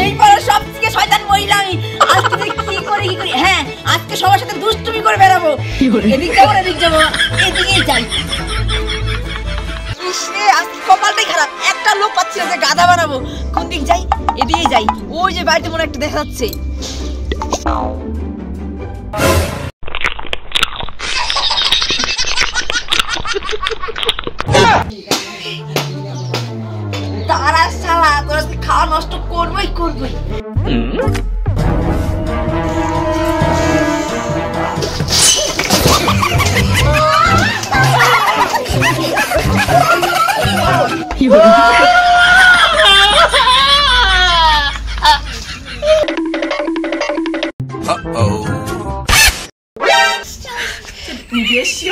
এইবার সবথেকে শয়তান মহিলা আমি। আজকে কি করি হ্যাঁ আজকে সবার সাথে দুষ্টুমি করে বেড়াবো। এদিক যাবো এদিক যাবো এদিকেই যাই। আজকে কপালটাই খারাপ, একটা লোক পাচ্ছি না যে গাধা বানাবো। কোন দিক যাই? এদিকে যাই। ওই যে বাড়িতে মনে একটা দেখা যাচ্ছে। তারা শালা তোরা খাওয়া নষ্ট করবই করবই।你别笑。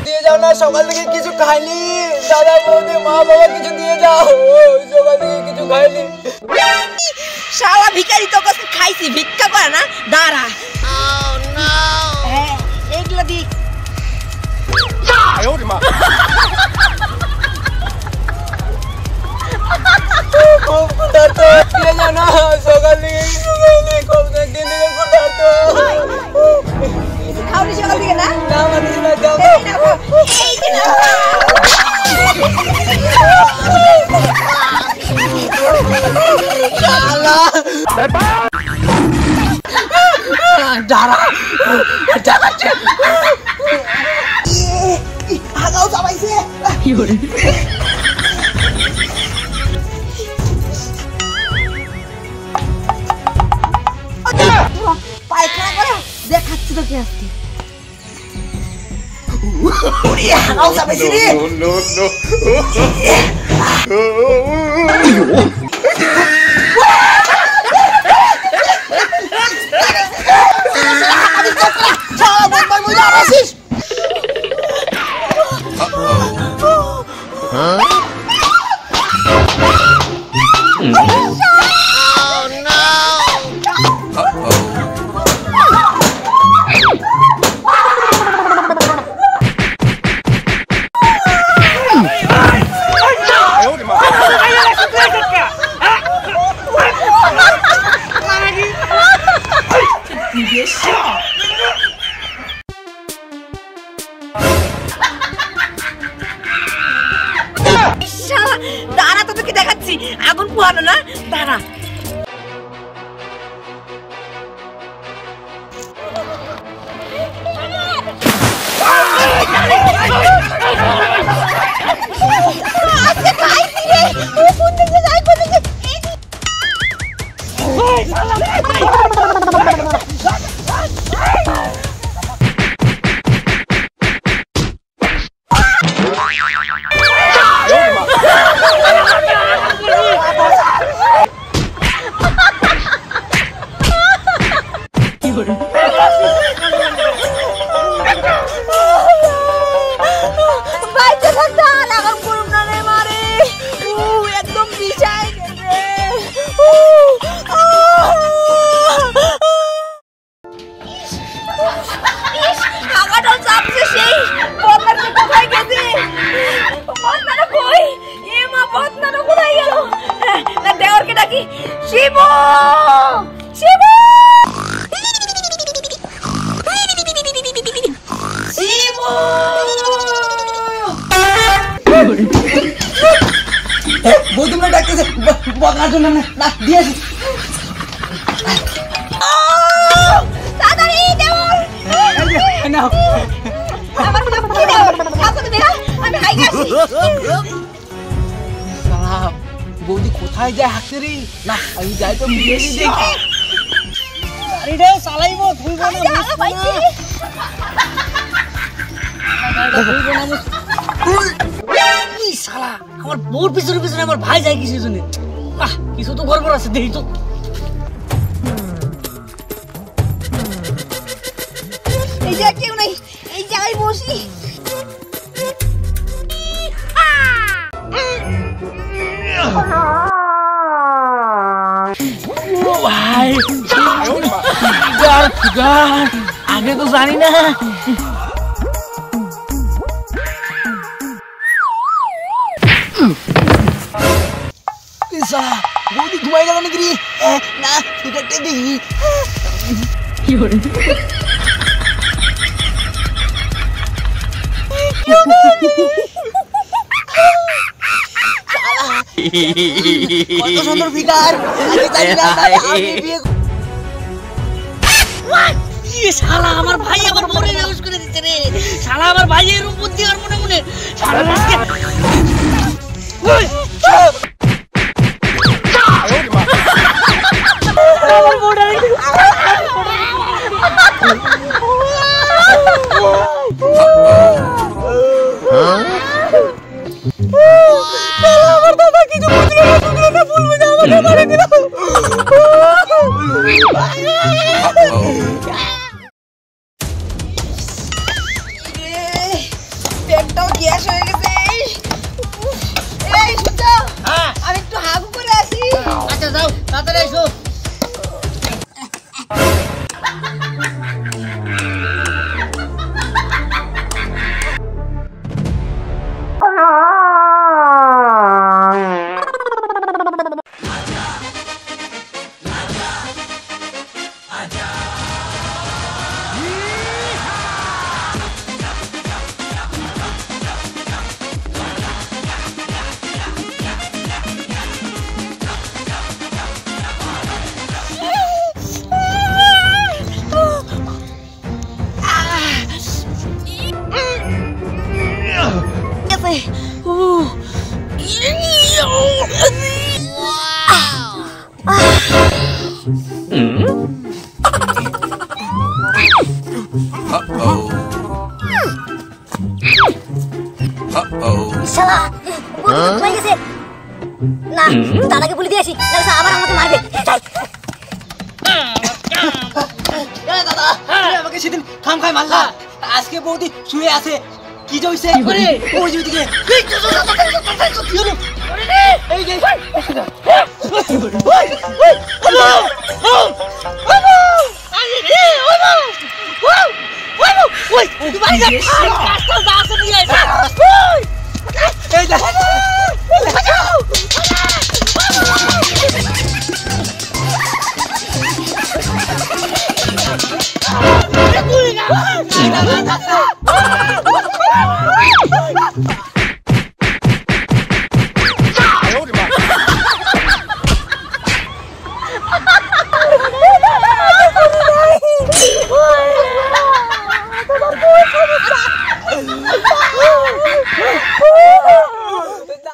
দিয়ে যাও না, সকাল থেকে কিছু খাইনি। দাদা বৌদি মা বাবা কিছু দিয়ে যাও, সকাল থেকে কিছু খাইনি। শালা ভিখারি তো কাছে খাইছি, ভিক্ষা করে না। দাঁড়া হ্যাঁ এইগুলা দি। খুব ক্ষুধার্ত, দিয়ে যাও না, সকাল থেকে কিছু খাইনি। খুব দিন থেকে ক্ষুধার্ত। খাওনি সকাল থেকে না? না মানে না যাও। এই নাও, এই যে নাও। শালা দাঁড়া যাচ্ছে। হাগাও চাবাইছে। পায়খানা করো, দেখাচ্ছি তোকে আজকে। হাগাও চাবাইছে রে। দাঁড়া তোকে দেখাচ্ছি, আগুন পোহানো না। দাঁড়া শিবু শিবু শিবু বৌদি মনে ডাকতেছে বকার জন্য না দিয়েছি। তাড়াতাড়ি দেওর নাও আমার নাম কি দেওর থাকো তুমি না আমি হাই গেছি। শালা বৌদি কোথায় যায় হাঁকতে রে? না আমি যাই তো দেখি গাড়িটা চালাইবো ধুইবো না শালা আমার বউর পিছনে পিছনে আমার ভাই যায় কিসের জন্য? কিছু তো গড়বড় আছে, দেখি তো। এই যে কেউ নাই, এই জায়গায় বসি। ভাই আগে তো জানি না। সালা বৌদি ঘুমাই গেল নাকি রে? না সিগারেটটা দিই। কত সুন্দর ফিগার। আমি জানি না আমি বিয়ে ইয়ে শালা আমার ভাই আমার বউরে বেহুশ করে দিতে রে। শালা আমার ভাই এরকম বুদ্ধি আর মনে মনে শালা আজকে ওই আমার বউরে আমার দাদা কিছু বুঝলো না বলবে না আমাকে মারে দিল। পেটটাও গ্যাস হয়ে গেছে। এই শুনছো? আমি একটু হাগু করে আসি। আচ্ছা যাও তাড়াতাড়ি এসো। শালা বৌদি তো ঘুমাই গেছে। না দাদাকে বলে দিয়েছি না আবার আমাকে মারবে। দাদা আমাকে সেদিন খাম খাই মারলা, আজকে বৌদি শুয়ে আছে। কি জইছে ওই যে ওইদিকে এই যে এই